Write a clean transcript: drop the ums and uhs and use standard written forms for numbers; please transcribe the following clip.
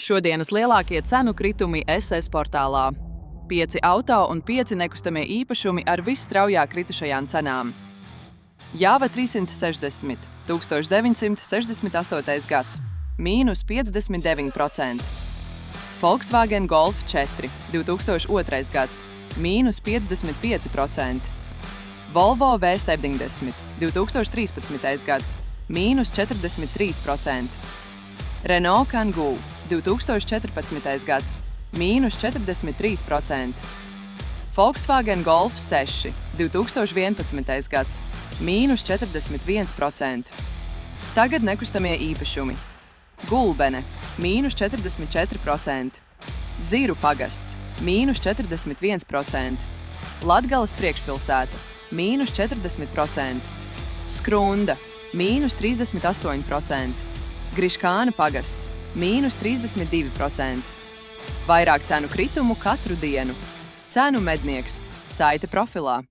Šodienas lielākie cenu kritumi SS portālā. 5 auto un 5 nekustamie īpašumi ar visstraujāk kritušajām cenām. Java 360, 1968. gads, mīnus 59%. Volkswagen Golf 4, 2002. gads, mīnus 55%. Volvo V70, 2013. gads, mīnus 43%. Renault Kangoo, 2014. gads, mīnus 43%. Volkswagen Golf 6, 2011. gads, mīnus 41%. Tagad nekustamie īpašumi. Gulbene, mīnus 44%. Ziru pagasts, mīnus 41%. Latgales priekšpilsēta, mīnus 40%. Skrunda, mīnus 38%. Griškāna pagasts, mīnus 32%. Vairāk cenu kritumu katru dienu. Cenu mednieks, saite profilā.